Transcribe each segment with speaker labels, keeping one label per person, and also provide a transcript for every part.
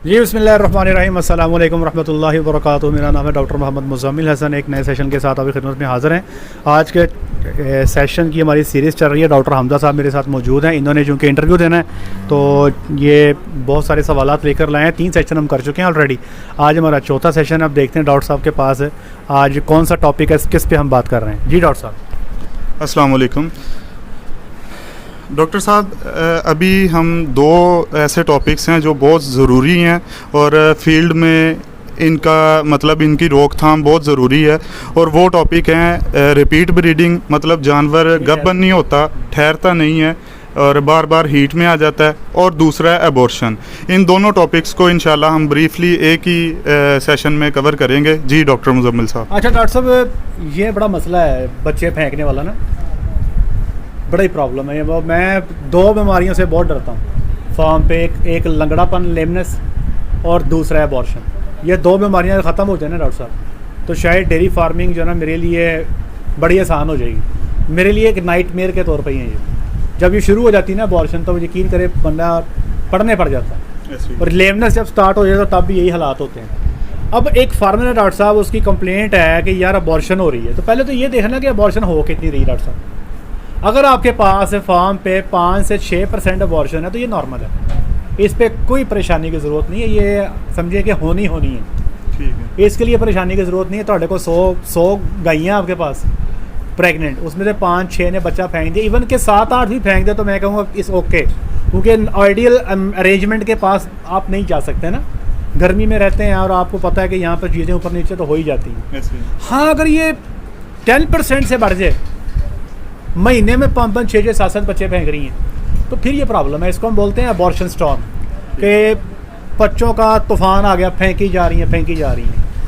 Speaker 1: जी बिस्मिल्लाहिर्रहमानिर्रहीम अस्सलाम वालेकुम रहमतुल्लाहि व बरकातुहू। मेरा नाम है डॉक्टर मोहम्मद मुज़म्मिल हसन। एक नए सेशन के साथ आपकी खिदमत में हाज़िर हैं। आज के सेशन की हमारी सीरीज़ चल रही है। डॉक्टर हमजा साहब मेरे साथ मौजूद हैं। इन्होंने चूँकि इंटरव्यू देना है तो ये बहुत सारे सवालात लेकर लाए हैं। 3 सेशन हम कर चुके हैं ऑलरेडी। आज हमारा चौथा सेशन है। अब देखते हैं डॉक्टर साहब के पास आज कौन सा टॉपिक है, किस पे हम बात कर रहे हैं। जी डॉक्टर साहब।
Speaker 2: अस्सलाम वालेकुम डॉक्टर साहब, अभी हम 2 ऐसे टॉपिक्स हैं जो बहुत ज़रूरी हैं और फील्ड में इनका मतलब इनकी रोकथाम बहुत ज़रूरी है। और वो टॉपिक हैं रिपीट ब्रीडिंग, मतलब जानवर गब्बन नहीं होता, ठहरता नहीं है और बार बार हीट में आ जाता है, और दूसरा है एबॉर्शन। इन दोनों टॉपिक्स को इंशाल्लाह हम ब्रीफली एक ही सेशन में कवर करेंगे। जी डॉक्टर मुज़म्मिल साहब।
Speaker 1: अच्छा डॉक्टर साहब, ये बड़ा मसला है बच्चे फेंकने वाला ना, बड़ा ही प्रॉब्लम है। वो मैं 2 बीमारियों से बहुत डरता हूँ फार्म पे। एक लंगड़ापन, लेमनेस, और दूसरा है अबॉर्शन। ये 2 बीमारियाँ ख़त्म हो जाए ना डॉक्टर साहब, तो शायद डेयरी फार्मिंग जो है ना मेरे लिए बड़ी आसान हो जाएगी। मेरे लिए एक नाइटमेयर के तौर पे ही है ये। जब ये शुरू हो जाती है ना अबॉर्शन, तो यकीन करे बंदा पढ़ने पड़ जाता है। और लेमनेस जब स्टार्ट हो जाए तो तब भी यही हालात होते हैं। अब एक फार्मर है डॉक्टर साहब, उसकी कंप्लेंट है कि यार अबॉर्शन हो रही है। तो पहले तो ये देखना कि अबॉर्शन हो कितनी रही डॉक्टर साहब। अगर आपके पास फार्म पे 5 से 6% अबॉर्शन है तो ये नॉर्मल है, इस पर कोई परेशानी की ज़रूरत नहीं है। ये समझिए कि होनी है।
Speaker 2: ठीक है,
Speaker 1: इसके लिए परेशानी की ज़रूरत नहीं है। थोड़े को 100 गायें आपके पास प्रेग्नेंट, उसमें से 5-6 ने बच्चा फेंक दिया, इवन के 7-8 भी फेंक दे तो मैं कहूँगा इस ओके, क्योंकि आइडियल अरेंजमेंट के पास आप नहीं जा सकते ना। गर्मी में रहते हैं और आपको पता है कि यहाँ पर चीज़ें ऊपर नीचे तो हो ही जाती हैं। हाँ, अगर ये 10% से बढ़ जाए, महीने में 5-5, 6-6, 7-7 बच्चे फेंक रही हैं, तो फिर ये प्रॉब्लम है। इसको हम बोलते हैं अबॉर्शन स्टॉर्म, कि बच्चों का तूफान आ गया, फेंकी जा रही हैं।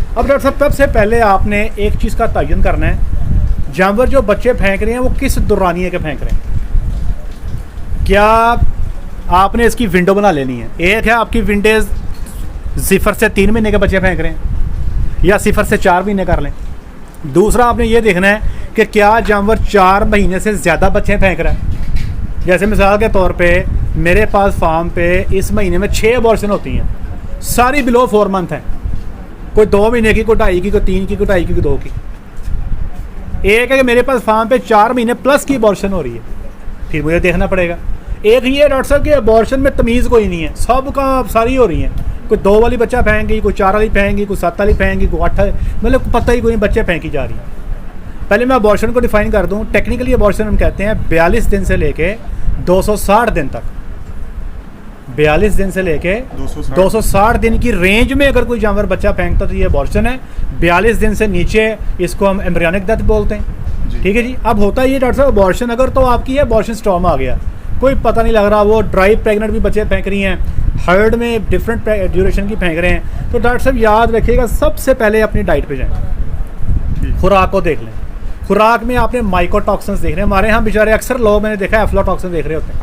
Speaker 1: अब डॉक्टर साहब, सबसे पहले आपने एक चीज़ का तयन करना है, जानवर जो बच्चे फेंक रहे हैं वो किस दौरानिए के फेंक रहे हैं। क्या आपने इसकी विंडो बना लेनी है। एक है आपकी विंडेज 0 से 3 महीने के बच्चे फेंक रहे हैं, या 0 से 4 महीने कर लें। दूसरा आपने ये देखना है कि क्या जानवर 4 महीने से ज़्यादा बच्चे फेंक रहा है। जैसे मिसाल के तौर पे मेरे पास फार्म पे इस महीने में 6 अबॉर्शन होती हैं, सारी बिलो 4 मंथ हैं। कोई 2 महीने की, कोई 2.5 की, कोई 3 की, कोई 2.5 की, कोई 2 की। एक है कि मेरे पास फार्म पे 4 महीने प्लस की अबॉर्शन हो रही है, फिर मुझे देखना पड़ेगा। एक ये डॉक्टर साहब कि अबॉर्शन में तमीज़ कोई नहीं है, सब का सारी हो रही हैं। कोई 2 वाली बच्चा फेंकेगी, कोई 4 वाली फेंकेगी, कोई 7 वाली फेंकेगी, कोई 8, मतलब पता ही कोई नहीं, बच्चे फेंकी जा रही हैं। पहले मैं अबॉर्शन को डिफ़ाइन कर दूं। टेक्निकली अबॉर्शन हम कहते हैं 42 दिन से लेके 260 दिन तक। 42 दिन से लेके 260 दिन की रेंज में अगर कोई जानवर बच्चा फेंकता तो ये अबॉर्शन है। 42 दिन से नीचे इसको हम एम्ब्रियोनिक डेथ बोलते हैं। ठीक है जी। अब होता है ये डॉक्टर साहब, अबॉर्शन अगर तो आपकी है अबॉर्शन स्टॉर्म आ गया, कोई पता नहीं लग रहा, वो ड्राई प्रेग्नेंट भी बच्चे फेंक रही हैं, हर्ड में डिफरेंट ड्यूरेशन की फेंक रहे हैं, तो डॉक्टर साहब याद रखिएगा, सबसे पहले अपनी डाइट पे जाएं, खुराक को देख लें। खुराक में आपने माइकोटॉक्सिन्स देख रहे हैं। हमारे यहाँ बेचारे अक्सर लोग मैंने देखा है अफ्लाटॉक्सिन देख रहे होते हैं।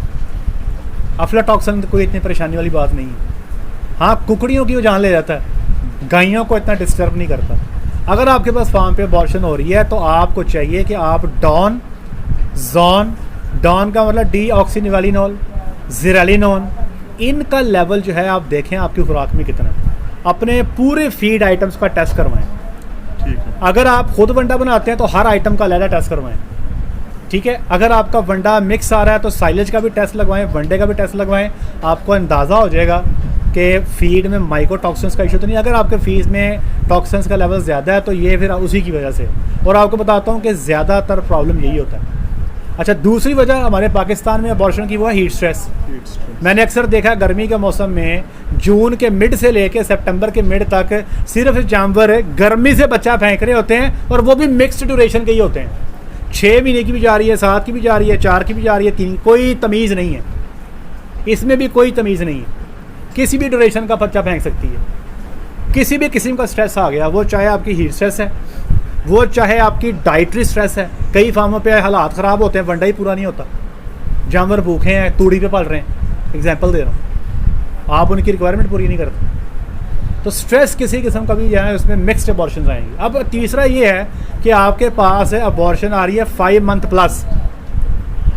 Speaker 1: अफ्लाटॉक्सिन कोई इतनी परेशानी वाली बात नहीं है। हाँ, कुकड़ियों की वो जान ले जाता है, गायों को इतना डिस्टर्ब नहीं करता। अगर आपके पास फार्म पे अबॉर्शन हो रही है तो आपको चाहिए कि आप डॉन का मतलब डीऑक्सीनिवालिनोल, ज़िरालिनोन, इनका लेवल जो है आप देखें आपकी खुराक में कितना है। अपने पूरे फीड आइटम्स का टेस्ट करवाएं।
Speaker 2: ठीक है।
Speaker 1: अगर आप खुद वंडा बनाते हैं तो हर आइटम का अलग टेस्ट करवाएं। ठीक है। अगर आपका वंडा मिक्स आ रहा है तो साइलेज का भी टेस्ट लगवाएं, वंडे का भी टेस्ट लगवाएं। आपको अंदाज़ा हो जाएगा कि फीड में माइकोटॉक्सिन्स का इशू तो नहीं। अगर आपके फीड में टॉक्सिन्स का लेवल ज़्यादा है तो ये फिर उसी की वजह से। और आपको बताता हूँ कि ज़्यादातर प्रॉब्लम यही होता है। अच्छा, दूसरी वजह हमारे पाकिस्तान में अबॉर्शन की वो है हीट स्ट्रेस। मैंने अक्सर देखा है गर्मी के मौसम में जून के मिड से लेके सितंबर के मिड तक सिर्फ जानवर गर्मी से बच्चा फेंक रहे होते हैं, और वो भी मिक्स्ड ड्यूरेशन के ही होते हैं। 6 महीने की भी जा रही है, 7 की भी जा रही है, 4 की भी जा रही है, 3, कोई तमीज़ नहीं है। इसमें भी कोई तमीज़ नहीं है, किसी भी ड्यूरेशन का बच्चा फेंक सकती है। किसी भी किस्म का स्ट्रेस आ गया, वो चाहे आपकी हीट स्ट्रेस है, वो चाहे आपकी डाइटरी स्ट्रेस है। कई फार्मों पे हालात ख़राब होते हैं, वंडा ही पूरा नहीं होता, जानवर भूखे हैं, तूड़ी पे पल रहे हैं, एग्जांपल दे रहा हूँ, आप उनकी रिक्वायरमेंट पूरी नहीं करते, तो स्ट्रेस किसी किस्म का भी जो है उसमें मिक्स्ड अबॉर्शन आएंगी। अब तीसरा ये है कि आपके पास अबॉर्शन आ रही है 5 मंथ प्लस।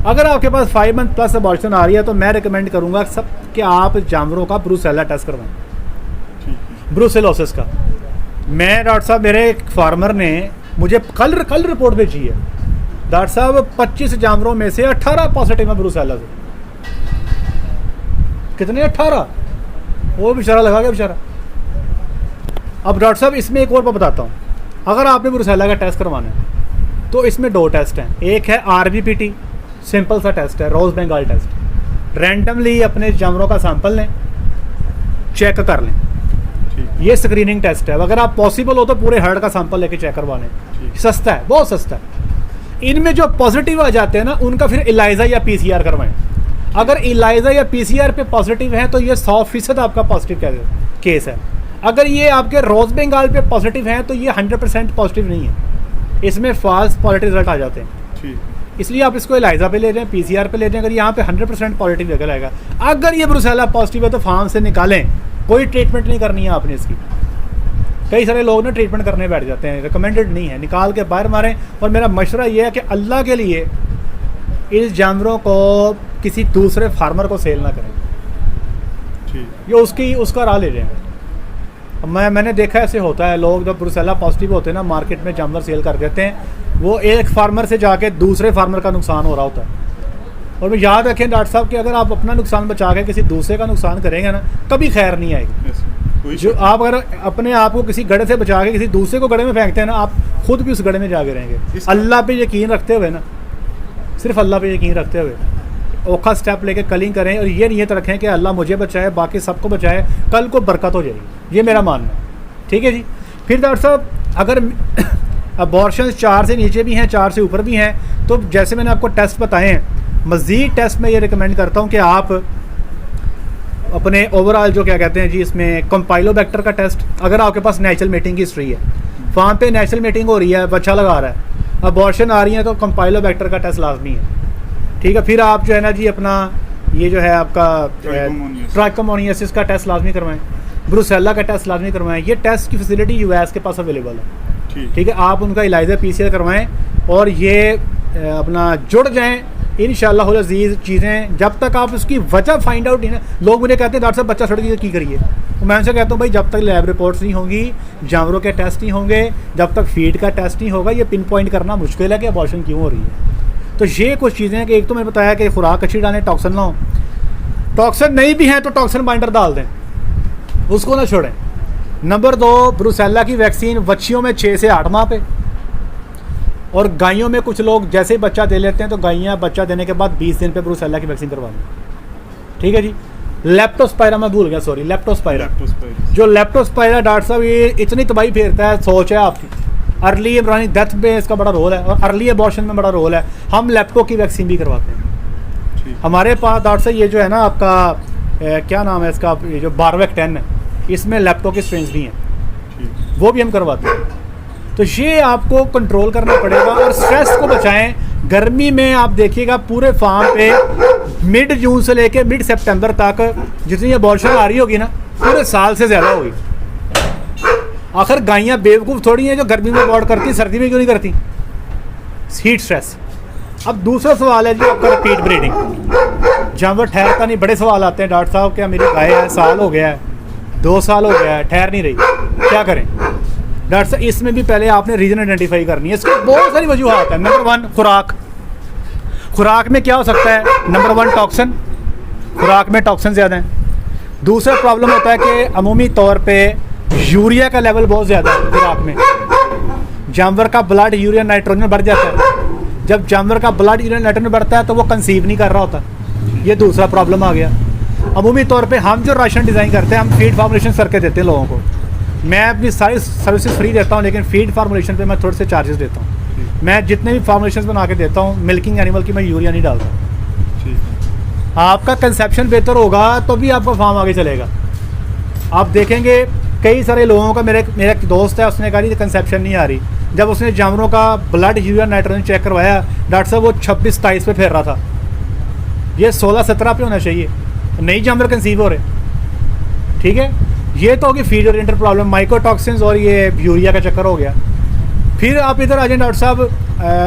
Speaker 1: अगर आपके पास 5 मंथ प्लस अबॉर्शन आ रही है तो मैं रिकमेंड करूँगा सब कि आप जानवरों का ब्रूसेला टेस्ट करवाएं। ब्रूसेलोसिस का। मैं डॉक्टर साहब, मेरे एक फार्मर ने मुझे कल रिपोर्ट भेजी है डॉक्टर साहब, 25 जानवरों में से 18 पॉजिटिव है ब्रूसेला से। कितने? 18। वो बेचारा लगा गया बेचारा। अब डॉक्टर साहब इसमें एक और मैं बताता हूँ, अगर आपने ब्रूसेला का टेस्ट करवाना है तो इसमें 2 टेस्ट हैं। एक है RBPT, सिंपल सा टेस्ट है, रोज बेंगाल टेस्ट। रैंडमली अपने जानवरों का सैंपल लें, चेक कर लें, ये स्क्रीनिंग टेस्ट है। अगर आप पॉसिबल हो तो पूरे हर्ड का सैंपल लेके चेक करवा लें, सस्ता है, बहुत सस्ता है। इनमें जो पॉजिटिव आ जाते हैं ना, उनका फिर इलाइजा या PCR करवाएं। अगर इलाइजा या PCR पे पॉजिटिव है तो ये 100% आपका पॉजिटिव केस है। अगर ये आपके रोज बेंगाल पे पॉजिटिव हैं तो ये 100% पॉजिटिव नहीं है, इसमें फॉल्स पॉजिटिव रिजल्ट आ जाते हैं। इसलिए आप इसको इलाइजा पे ले जाएं, PCR पे ले जाएं। अगर यहाँ पे 100% पॉजिटिव निकल आएगा, अगर ये ब्रूसेला पॉजिटिव है तो फार्म से निकालें, कोई ट्रीटमेंट नहीं करनी है आपने इसकी। कई सारे लोग ना ट्रीटमेंट करने बैठ जाते हैं, रिकमेंडेड नहीं है, निकाल के बाहर मारें। और मेरा मशवरा ये है कि अल्लाह के लिए इस जानवरों को किसी दूसरे फार्मर को सेल ना करें, ये उसका राह ले जाएँ। मैंने देखा ऐसे होता है, लोग जब ब्रूसेला पॉजिटिव होते हैं ना, मार्केट में जानवर सेल कर देते हैं, वो एक फार्मर से जाके दूसरे फार्मर का नुकसान हो रहा होता है। और मैं याद रखें डॉक्टर साहब कि अगर आप अपना नुकसान बचा के किसी दूसरे का नुकसान करेंगे ना, कभी खैर नहीं आएगी। जो आप अगर अपने आप को किसी गड्ढे से बचा के किसी दूसरे को गड्ढे में फेंकते हैं ना, आप खुद भी उस गड्ढे में जाके रहेंगे। अल्लाह पे यकीन रखते हुए ना, सिर्फ अल्लाह पे यकीन रखते हुए औखा स्टेप लेके कलिंग करें और ये नियत रखें कि अल्लाह मुझे बचाए, बाकी सबको बचाए, कल को बरकत हो जाएगी। ये मेरा मानना है, ठीक है जी। फिर डॉक्टर साहब, अगर अबॉर्शन 4 से नीचे भी हैं, 4 से ऊपर भी हैं, तो जैसे मैंने आपको टेस्ट बताए हैं, मज़ीद टेस्ट में ये रिकमेंड करता हूँ कि आप अपने ओवरऑल जो क्या कहते हैं जी, इसमें कंपाइलोबैक्टर का टेस्ट, अगर आपके पास नेचुरल मीटिंग की हिस्ट्री है, फार्म पे नेचुरल मीटिंग हो रही है, बच्चा लगा रहा है, अबॉर्शन आ रही है, तो कंपाइलोबैक्टर का टेस्ट लाजमी है, ठीक है। फिर आप जो है ना जी, अपना ये जो है आपका ट्राइकोमोनियासिस का टेस्ट लाजमी करवाएं, ब्रूसेला का टेस्ट लाजमी करवाएं। ये टेस्ट की फैसिलिटी US के पास अवेलेबल है, ठीक है। आप उनका इलाइजा PCR करवाएं और ये अपना जुड़ जाएं इंशाअल्लाह अज़ीज़। चीज़ें जब तक आप उसकी वजह फाइंड आउट नहीं ना, लोग मुझे कहते हैं डॉक्टर साहब बच्चा सड़ गया की करिए, तो मैं उनसे कहता हूँ भाई जब तक लैब रिपोर्ट्स नहीं होंगी, जानवरों के टेस्ट नहीं होंगे, जब तक फीड का टेस्ट नहीं होगा, ये पिन पॉइंट करना मुश्किल है कि अबॉर्शन क्यों हो रही है। तो ये कुछ चीज़ें हैं कि एक तो मैंने बताया कि खुराक अच्छी डालें, टॉक्सिन ना हो, टॉक्सिन नहीं भी है तो टॉक्सिन बाइंडर डाल दें, उसको ना छोड़ें। नंबर 2, ब्रूसेला की वैक्सीन बच्चियों में 6 से 8 माह पे, और गायों में कुछ लोग जैसे ही बच्चा दे लेते हैं तो गायें बच्चा देने के बाद 20 दिन पे ब्रूसेला की वैक्सीन करवा लें, ठीक है जी। लेप्टोस्पायरा मैं भूल गया, सॉरी, लेप्टोस्पायरा। जो लेप्टोस्पायरा डॉक्टर साहब ये इतनी तबाही फेरता है, सोच है आपकी। अर्ली एम्ब्रियोनिक डेथ में इसका बड़ा रोल है और अर्ली अबॉर्शन में बड़ा रोल है। हम लेप्टो की वैक्सीन भी करवाते हैं हमारे पास डॉक्टर साहब। ये जो है ना आपका क्या नाम है इसका, ये जो बारवेक 10 है, इसमें लेप्टो के स्ट्रेंस भी हैं, वो भी हम करवाते हैं। तो ये आपको कंट्रोल करना पड़ेगा और स्ट्रेस को बचाएं। गर्मी में आप देखिएगा पूरे फार्म पे मिड जून से लेके मिड सितंबर तक जितनी अबॉर्शन आ रही होगी ना, पूरे साल से ज़्यादा होगी। आखिर गायें बेवकूफ़ थोड़ी हैं जो गर्मी में अबॉर्ट करती, सर्दी में क्यों नहीं करती? Heat stress. अब दूसरा सवाल है जी आपका रिपीट ब्रीडिंग। जानवर ठहरता नहीं, बड़े सवाल आते हैं डॉक्टर साहब, क्या मेरी गाय है, साल हो गया है, 2 साल हो गया है, ठहर नहीं रही, क्या करें? डॉक्टर साहब इसमें भी पहले आपने रीज़न आइडेंटिफाई करनी है। इसकी बहुत सारी वजूहत है। नंबर 1 खुराक। खुराक में क्या हो सकता है? नंबर 1 टॉक्सिन, खुराक में टॉक्सिन ज़्यादा है। दूसरा प्रॉब्लम होता है कि अमूमी तौर पे यूरिया का लेवल बहुत ज़्यादा है खुराक में। जानवर का ब्लड यूरिया नाइट्रोजन बढ़ जाता है। जब जानवर का ब्लड यूरिया नाइट्रोजन बढ़ता है तो वो कंसीव नहीं कर रहा होता। ये दूसरा प्रॉब्लम आ गया। अमूमी तौर पे हम जो राशन डिज़ाइन करते हैं, हम फीड फार्मुलेशन करके देते हैं लोगों को। मैं अपनी सारी सर्विसेज फ्री देता हूँ, लेकिन फीड फार्मुलेशन पे मैं थोड़े से चार्जेस देता हूँ। मैं जितने भी फार्मुलेशन बना के देता हूँ मिल्किंग एनिमल की, मैं यूरिया नहीं डालता। आपका कंसेप्शन बेहतर होगा तो भी आपका फार्म आगे चलेगा। आप देखेंगे कई सारे लोगों का, मेरा एक दोस्त है, उसने कहा जी कंसेप्शन नहीं आ रही। जब उसने जानवरों का ब्लड यूरिया नाइट्रोजन चेक करवाया, डॉक्टर साहब वो 26-27 पे फेर रहा था। ये 16-17 पे होना चाहिए, नई जानवर कंसीव हो रहे, ठीक है। ये तो होगी फीड ओरिएंटेड प्रॉब्लम, माइकोटॉक्सिन्स और ये यूरिया का चक्कर हो गया। फिर आप इधर आ जाए डॉक्टर साहब,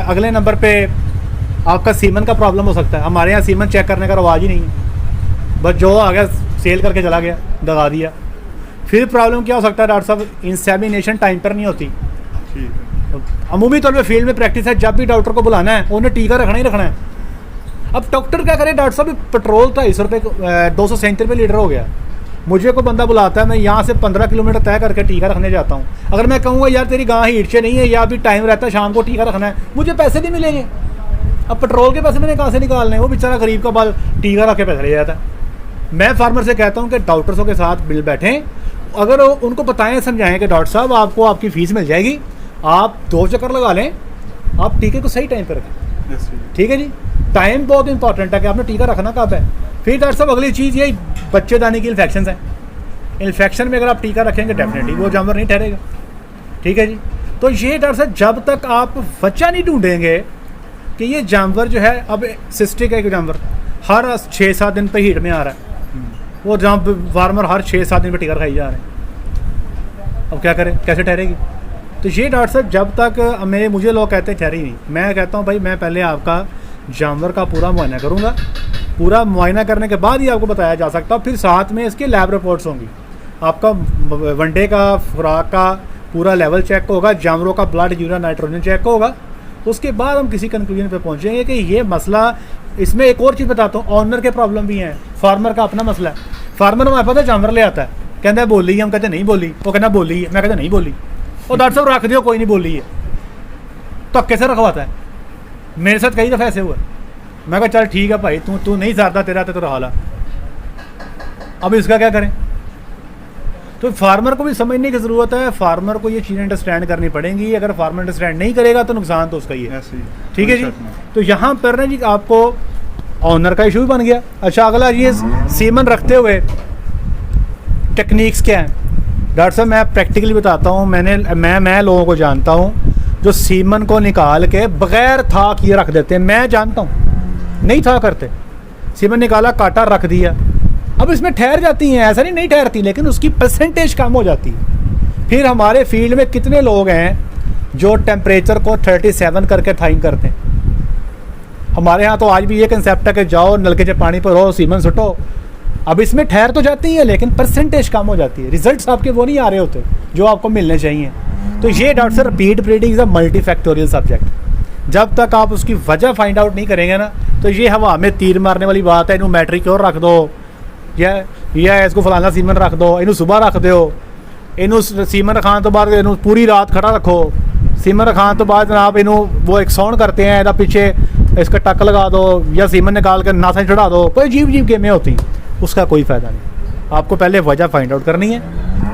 Speaker 1: अगले नंबर पे आपका सीमन का प्रॉब्लम हो सकता है। हमारे यहाँ सीमन चेक करने का रवाज ही नहीं है, बस जो आ गया सेल करके चला गया, दगा दिया। फिर प्रॉब्लम क्या हो सकता है डॉक्टर साहब, इंसेमिनेशन टाइम पर नहीं होती।
Speaker 2: ठीक है।
Speaker 1: अमूमी तौर पे फील्ड में प्रैक्टिस है, जब भी डॉक्टर को बुलाना है उन्हें टीका रखना ही रखना है। अब डॉक्टर क्या करे डॉक्टर साहब, पेट्रोल 250 रुपये 237 रुपये लीटर हो गया, मुझे कोई बंदा बुलाता है, मैं यहाँ से 15 किलोमीटर तय करके टीका रखने जाता हूँ। अगर मैं कहूँगा यार तेरी गाँव हीट से नहीं है या अभी टाइम रहता है शाम को टीका रखना है, मुझे पैसे नहीं मिलेंगे। अब पेट्रोल के पैसे मैंने कहाँ से निकालने हैं, वो बेचारा गरीब का बाल टीका रख के पैसे ले जाता है। मैं फार्मर से कहता हूँ कि डॉक्टर्सों के साथ बिल बैठें, अगर उनको बताएं समझाएं कि डॉक्टर साहब आपको आपकी फ़ीस मिल जाएगी, आप 2 चक्कर लगा लें, आप टीके को सही टाइम पर रखें। ठीक है जी, टाइम बहुत इंपॉर्टेंट है कि आपने टीका रखना कब है। फिर डॉक्टर साहब अगली चीज़ ये बच्चेदानी की इन्फेक्शन है, इन्फेक्शन में अगर आप टीका रखेंगे डेफिनेटली वो जानवर नहीं ठहरेगा। ठीक है जी, तो ये डॉक्टर साहब जब तक आप वजह नहीं ढूंढेंगे कि ये जानवर जो है, अब सिस्टिक है कि जानवर हर 6-7 दिन पे हीट में आ रहा है, वो जहाँ फार्मर हर 6-7 दिन पे टीका खाई जा रहे हैं, अब क्या करें, कैसे ठहरेगी। तो ये डॉक्टर साहब जब तक मुझे लोग कहते हैं ठहरी नहीं, मैं कहता हूँ भाई मैं पहले आपका जानवर का पूरा मुआयना करूँगा, पूरा मुआयना करने के बाद ही आपको बताया जा सकता, फिर साथ में इसके लैब रिपोर्ट्स होंगी, आपका वनडे का खुराक का पूरा लेवल चेक होगा, जानवरों का ब्लड यूरिन नाइट्रोजन चेक होगा, उसके बाद हम किसी कंक्लूजन पे पहुंचेंगे कि ये मसला। इसमें एक और चीज़ बताता हूँ, ऑनर के प्रॉब्लम भी हैं, फार्मर का अपना मसला है। फार्मर हमारे पास जानवर ले आता है, कहता है बोली है, हम कहते नहीं बोली, वो कहना बोली है, मैं कहता नहीं बोली, और डॉक्टर साहब रख दियो कोई नहीं बोली है, तो कैसे रखवाता है। मेरे साथ कई दफ़ा ऐसे हुआ, मैं कहा चल ठीक है भाई, तू नहीं सारता, तेरा तो हाल, अब इसका क्या करें। तो फार्मर को भी समझने की ज़रूरत है, फार्मर को ये चीज़ें अंडरस्टैंड करनी पड़ेंगी, अगर फार्मर अंडरस्टैंड नहीं करेगा तो नुकसान तो उसका ही है। ठीक है जी, तो यहाँ पर ना जी आपको ऑनर का इशू भी बन गया। अच्छा, अगला ये सीमन रखते हुए टेक्निक्स क्या हैं डॉक्टर साहब, मैं प्रैक्टिकली बताता हूँ। मैं लोगों को जानता हूँ जो सीमन को निकाल के बग़ैर था किए रख देते हैं, मैं जानता हूँ, नहीं था करते, सीमन निकाला काटा रख दिया, अब इसमें ठहर जाती हैं, ऐसा नहीं ठहरती, लेकिन उसकी परसेंटेज कम हो जाती है। फिर हमारे फील्ड में कितने लोग हैं जो टेम्परेचर को 37 करके थाइन करते हैं। हमारे यहाँ तो आज भी ये कंसेप्ट है कि जाओ नलके से पानी भरो, सीमन सुटो, अब इसमें ठहर तो जाती है लेकिन परसेंटेज कम हो जाती है, रिजल्ट्स आपके वो नहीं आ रहे होते जो आपको मिलने चाहिए। तो ये doctor sir repeat breeding is a multifactorial subject, जब तक आप उसकी वजह फाइंड आउट नहीं करेंगे ना, तो ये हवा में तीर मारने वाली बात है, इन्हों मैट्रिक और रख दो, या इसको फलाना सीमन रख दो, इन्हों सुबह रख दो, इन्हों सीमन रखाने तो बाद इन्हों पूरी रात खड़ा रखो, सीमन रखाने तो बाद जनाब इन्हों वो एक साउंड करते हैं, इधर पीछे इसका टक लगा दो या सीमन निकाल कर नासा चढ़ा दो, कोई अजीब गेमें होती हैं, उसका कोई फ़ायदा नहीं। आपको पहले वजह फाइंड आउट करनी है,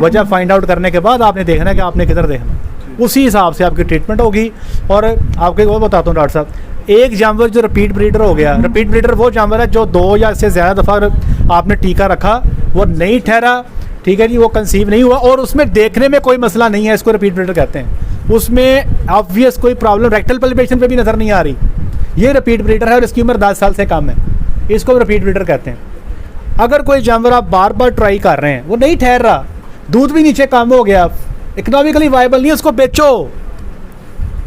Speaker 1: वजह फाइंड आउट करने के बाद आपने देखना है कि आपने किधर देखना है, उसी हिसाब से आपकी ट्रीटमेंट होगी। और आपको वो बताता हूँ डॉक्टर साहब, एक जानवर जो रिपीट ब्रीडर हो गया, रिपीट ब्रीडर वो जानवर है जो 2 या इससे ज़्यादा दफ़ा आपने टीका रखा, वो नहीं ठहरा, ठीक है जी, वो कंसीव नहीं हुआ और उसमें देखने में कोई मसला नहीं है, इसको रिपीट ब्रीडर कहते हैं। उसमें ऑब्वियस कोई प्रॉब्लम रेक्टल पल्पेशन पे भी नज़र नहीं आ रही, ये रिपीट ब्रीडर है और इसकी उम्र 10 साल से कम है, इसको रिपीट ब्रीडर कहते हैं। अगर कोई जानवर आप बार बार ट्राई कर रहे हैं, वो नहीं ठहर रहा, दूध भी नीचे कम हो गया, इकोनॉमिकली वायबल नहीं है, उसको बेचो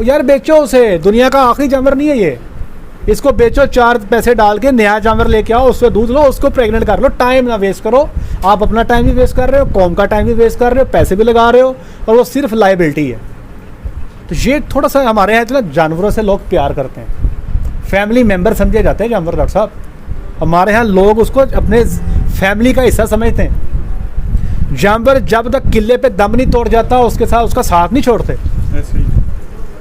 Speaker 1: यार, बेचो उसे, दुनिया का आखिरी जानवर नहीं है ये, इसको बेचो, 4 पैसे डाल के नया जानवर लेके आओ, उससे दूध लो, उसको प्रेग्नेंट कर लो, टाइम ना वेस्ट करो, आप अपना टाइम भी वेस्ट कर रहे हो, कौम का टाइम भी वेस्ट कर रहे हो, पैसे भी लगा रहे हो, और वो सिर्फ लाइबिलिटी है। तो ये थोड़ा सा हमारे यहाँ इतना जानवरों से लोग प्यार करते हैं, फैमिली मेम्बर समझे जाते हैं जानवर डॉक्टर साहब, हमारे यहाँ लोग उसको अपने फैमिली का हिस्सा समझते हैं। जानवर जब तक किले पे दम नहीं तोड़ जाता उसके साथ उसका साथ नहीं छोड़ते।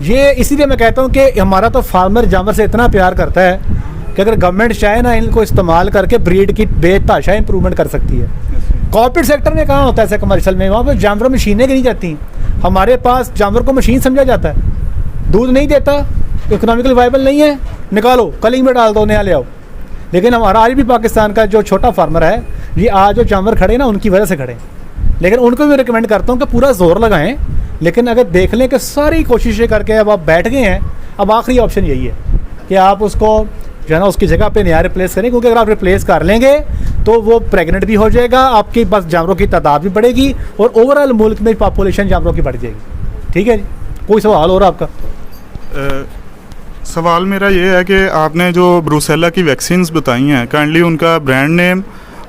Speaker 1: ये इसीलिए मैं कहता हूँ कि हमारा तो फार्मर जानवर से इतना प्यार करता है कि अगर गवर्नमेंट चाहे ना इनको इस्तेमाल करके ब्रीड की बेतहाशा इंप्रूवमेंट कर सकती है। कॉर्पोरेट सेक्टर में कहाँ होता है ऐसे कमर्शियल में, वहाँ पर जानवर मशीनें नहीं जाती, हमारे पास जानवर को मशीन समझा जाता है, दूध नहीं देता, इकोनॉमिकल वायबल नहीं है, निकालो कलिंग में डाल दो, नया ले आओ। लेकिन हमारा आज भी पाकिस्तान का जो छोटा फार्मर है, ये आज जो जानवर खड़े ना उनकी वजह से खड़े, लेकिन उनको भी रिकमेंड करता हूँ कि पूरा जोर लगाएं, लेकिन अगर देख लें कि सारी कोशिशें करके अब आप बैठ गए हैं, अब आखिरी ऑप्शन यही है कि आप उसको जो है ना उसकी जगह पे नया रिप्लेस करें, क्योंकि अगर आप रिप्लेस कर लेंगे तो वो प्रेग्नेंट भी हो जाएगा, आपकी बस जानवरों की तादाद भी बढ़ेगी और ओवरऑल मुल्क में पॉपुलेशन जानवरों की बढ़ जाएगी। ठीक है जी, कोई सवाल हो रहा आपका?
Speaker 2: सवाल मेरा ये है कि आपने जो ब्रूसेला की वैक्सीन्स बताई हैं, काइंडली उनका ब्रांड नेम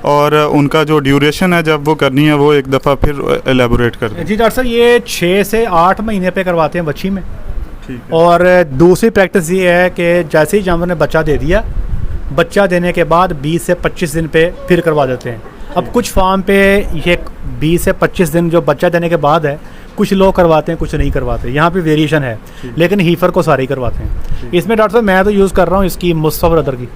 Speaker 2: और उनका जो ड्यूरेशन है जब वो करनी है वो एक दफ़ा फिर एलेबोरेट कर दें।
Speaker 1: जी डॉक्टर साहब, ये 6 से 8 महीने पे करवाते हैं बच्ची में।
Speaker 2: ठीक है।
Speaker 1: और दूसरी प्रैक्टिस ये है कि जैसे ही जानवर ने बच्चा दे दिया, बच्चा देने के बाद 20 से 25 दिन पे फिर करवा देते हैं। अब कुछ फार्म पे ये 20 से 25 दिन जो बच्चा देने के बाद है, कुछ लोग करवाते हैं, कुछ नहीं करवाते। यहाँ पे वेरिएशन है, लेकिन हीफर को सारे ही करवाते हैं। इसमें डॉक्टर साहब मैं तो यूज़ कर रहा हूँ इसकी मुस्तफ़ा ब्रदर की।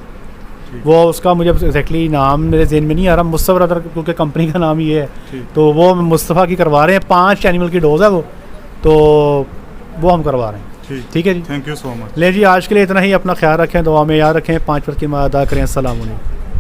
Speaker 1: वो उसका मुझे एग्जैक्टली नाम मेरे ज़हन में नहीं आ रहा, मुस्तफ़ा ब्रदर क्योंकि कंपनी का नाम ये है, तो वो मुस्तफ़ा की करवा रहे हैं। 5 एनिमल की डोज है वो, तो वो हम करवा रहे हैं। ठीक है जी,
Speaker 2: थैंक यू सो मच।
Speaker 1: ले जी, आज के लिए इतना ही। अपना ख्याल रखें, दुआ में याद रखें, 5 वक्त की नमाज़ अदा करें। अस्सलाम वालेकुम।